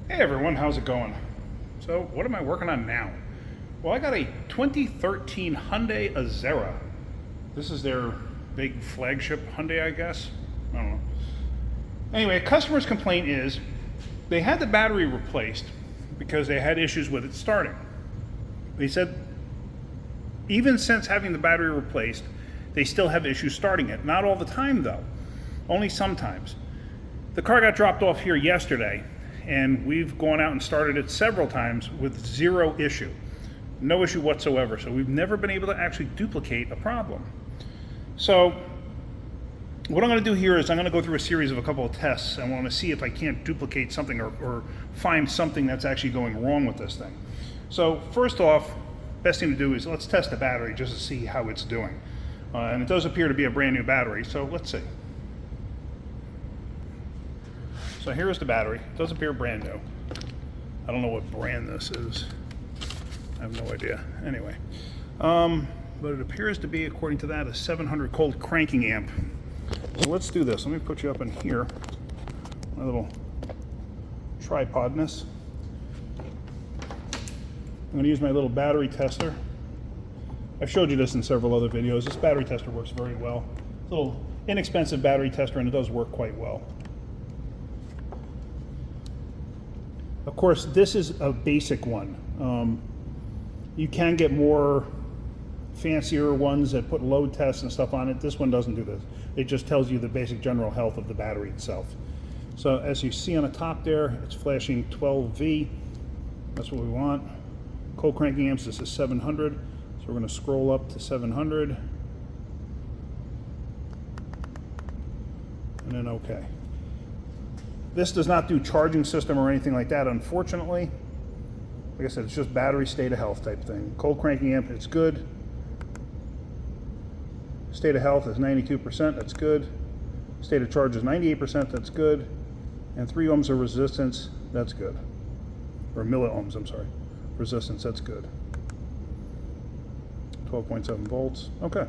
Hey everyone, how's it going? So, what am I working on now? Well, I got a 2013 Hyundai Azera. This is their big flagship Hyundai, I guess. I don't know. Anyway, a customer's complaint is they had the battery replaced because they had issues with it starting. They said even since having the battery replaced, they still have issues starting it. Not all the time though, only sometimes. The car got dropped off here yesterday, and we've gone out and started it several times with zero issue. No issue whatsoever. So we've never been able to actually duplicate a problem. So what I'm going to do here is I'm going to go through a series of a couple of tests. I want to see if I can't duplicate something or find something that's actually going wrong with this thing. So first off, best thing to do is let's test the battery just to see how it's doing. And it does appear to be a brand new battery, so let's see. So here's the battery. It does appear brand new. I don't know what brand this is. I have no idea. Anyway, but it appears to be, according to that, a 700 cold cranking amp. So let's do this. Let me put you up in here. My little tripodness. I'm going to use my little battery tester. I've showed you this in several other videos. This battery tester works very well. It's a little inexpensive battery tester, and it does work quite well. Of course, this is a basic one. You can get more fancier ones that put load tests and stuff on it. This one doesn't do this. It just tells you the basic general health of the battery itself. So as you see on the top there, it's flashing 12V. That's what we want. Cold cranking amps, this is 700. So we're going to scroll up to 700. And then OK. This does not do charging system or anything like that, unfortunately. Like I said, it's just battery state of health type thing. Cold cranking amp, it's good. State of health is 92%, that's good. State of charge is 98%, that's good. And 3 ohms of resistance, that's good. Or milliohms, I'm sorry. Resistance, that's good. 12.7 volts, okay.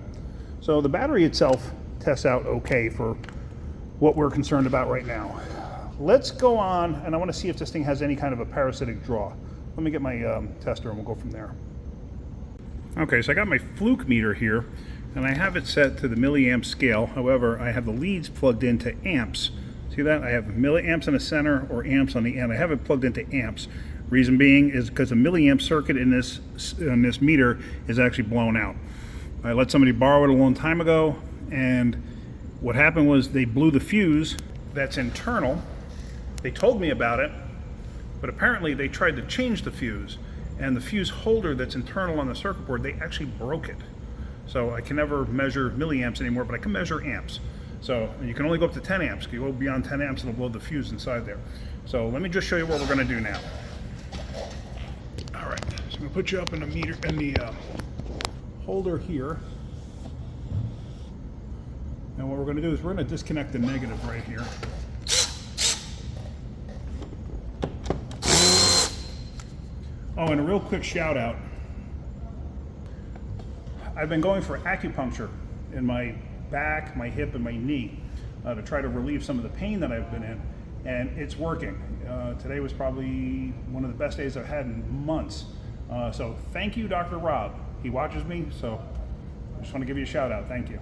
So the battery itself tests out okay for what we're concerned about right now. Let's go on, and I want to see if this thing has any kind of a parasitic draw. Let me get my tester and we'll go from there. Okay, so I got my fluke meter here, and I have it set to the milliamp scale. However, I have the leads plugged into amps. See that? I have milliamps in the center or amps on the end. I have it plugged into amps. Reason being is because the milliamp circuit in this meter is actually blown out. I let somebody borrow it a long time ago, and what happened was they blew the fuse that's internal. They told me about it, but apparently they tried to change the fuse, and the fuse holder that's internal on the circuit board, they actually broke it. So I can never measure milliamps anymore, but I can measure amps. So you can only go up to 10 amps. If you go beyond 10 amps, it'll blow the fuse inside there. So let me just show you what we're going to do now. All right, so I'm going to put you up in the meter in the holder here. And what we're going to do is we're going to disconnect the negative right here. Oh, and a real quick shout out. I've been going for acupuncture in my back, my hip, and my knee to try to relieve some of the pain that I've been in, and it's working. Today was probably one of the best days I've had in months. So thank you, Dr. Rob. He watches me, so I just want to give you a shout out. Thank you.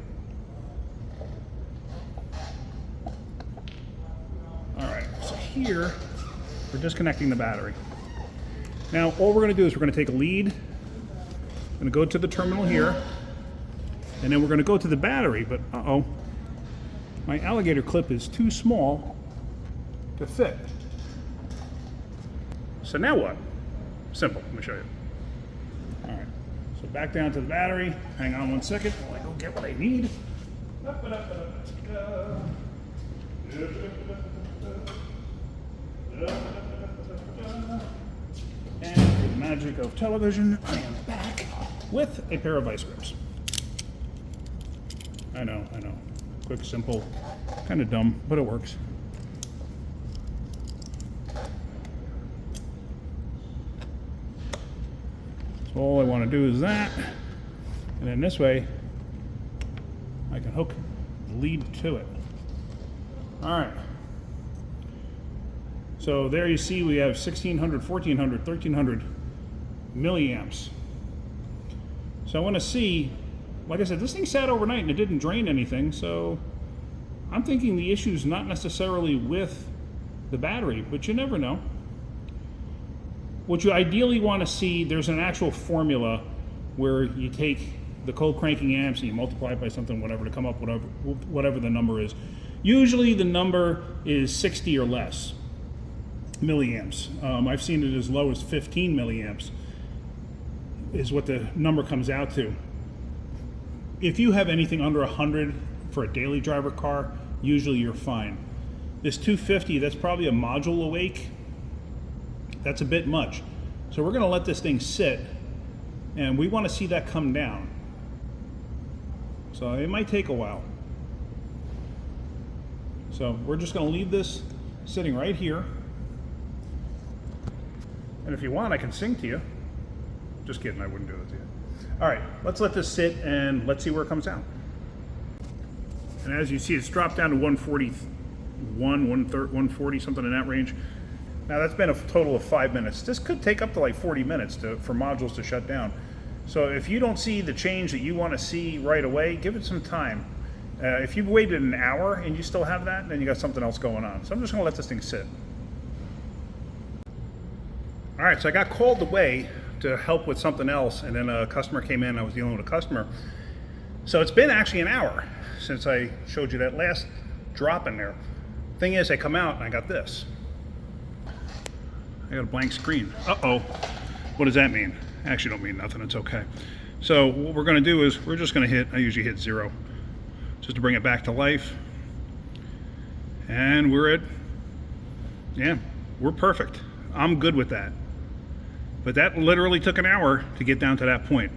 All right, so here we're disconnecting the battery. Now, all we're going to do is we're going to take a lead, I'm going to go to the terminal here, and then we're going to go to the battery, but uh-oh, my alligator clip is too small to fit. So now what? Simple, let me show you. All right, so back down to the battery. Hang on one second while I go get what I need. And through the magic of television, I am back with a pair of vice grips. I know. Quick, simple, kind of dumb, but it works. So all I want to do is that, and then this way, I can hook the lead to it. All right. So there you see we have 1600, 1400, 1300 milliamps. So I want to see, like I said, this thing sat overnight and it didn't drain anything, so I'm thinking the issue is not necessarily with the battery, but you never know. What you ideally want to see, there's an actual formula where you take the cold cranking amps and you multiply it by something, whatever, to come up whatever the number is. Usually the number is 60 or less milliamps. I've seen it as low as 15 milliamps is what the number comes out to. If you have anything under 100 for a daily driver car, usually you're fine. This 250, that's probably a module awake. That's a bit much. So we're gonna let this thing sit, and we wanna see that come down. So it might take a while. So we're just gonna leave this sitting right here. And if you want, I can sing to you. Just kidding, I wouldn't do it to you. All right, let's let this sit and let's see where it comes out. And as you see, it's dropped down to 141, 140, something in that range. Now that's been a total of 5 minutes. This could take up to like 40 minutes for modules to shut down. So if you don't see the change that you want to see right away, give it some time. If you've waited an hour and you still have that, then you got something else going on. So I'm just gonna let this thing sit. All right, so I got called away to help with something else, and then a customer came in. I was dealing with a customer. So it's been actually an hour since I showed you that last drop in there. Thing is, I come out and I got this. I got a blank screen. Uh-oh. What does that mean? I actually don't mean nothing. It's okay. So what we're going to do is we're just going to hit, I usually hit 0, just to bring it back to life. And we're perfect. I'm good with that. But that literally took an hour to get down to that point.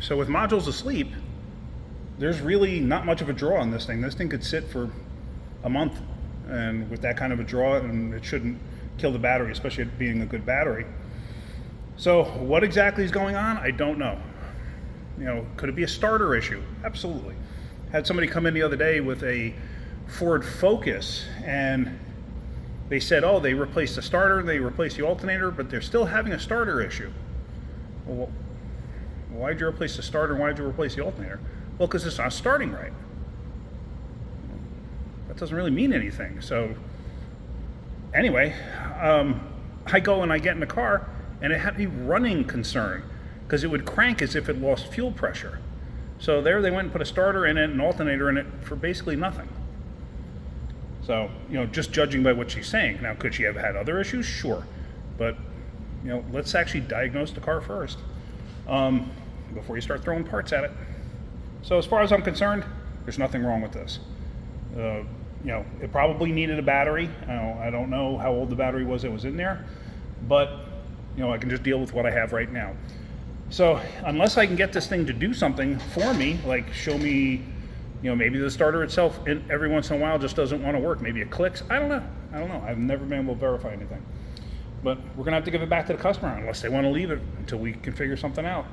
So with modules asleep, there's really not much of a draw on this thing. This thing could sit for a month, and with that kind of a draw, and it shouldn't kill the battery, especially it being a good battery. So what exactly is going on? I don't know. You know, could it be a starter issue? Absolutely. Had somebody come in the other day with a Ford Focus, and they said, oh, they replaced the starter, they replaced the alternator, but they're still having a starter issue. Well, why'd you replace the starter and why'd you replace the alternator? Well, because it's not starting right. That doesn't really mean anything. So anyway, I go and I get in the car, and it had a running concern because it would crank as if it lost fuel pressure. So there they went and put a starter in it, an alternator in it for basically nothing. So, you know, just judging by what she's saying. Now, could she have had other issues? Sure. But, you know, let's actually diagnose the car first before you start throwing parts at it. So as far as I'm concerned, there's nothing wrong with this. You know, it probably needed a battery. I don't know how old the battery was that was in there, but, you know, I can just deal with what I have right now. So unless I can get this thing to do something for me, like show me, you know, maybe the starter itself every once in a while just doesn't want to work. Maybe it clicks. I don't know. I've never been able to verify anything. But we're going to have to give it back to the customer unless they want to leave it until we can figure something out.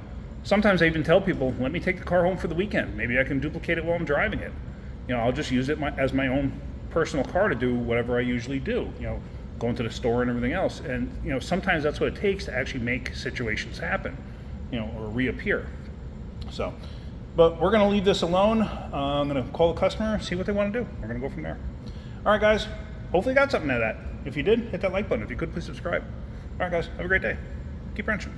Sometimes I even tell people, let me take the car home for the weekend. Maybe I can duplicate it while I'm driving it. You know, I'll just use it as my own personal car to do whatever I usually do. You know, going to the store and everything else. And, you know, sometimes that's what it takes to actually make situations happen, you know, or reappear. So, but we're going to leave this alone. I'm going to call the customer, see what they want to do. We're going to go from there. All right, guys. Hopefully you got something out of that. If you did, hit that like button. If you could, please subscribe. All right, guys. Have a great day. Keep wrenching.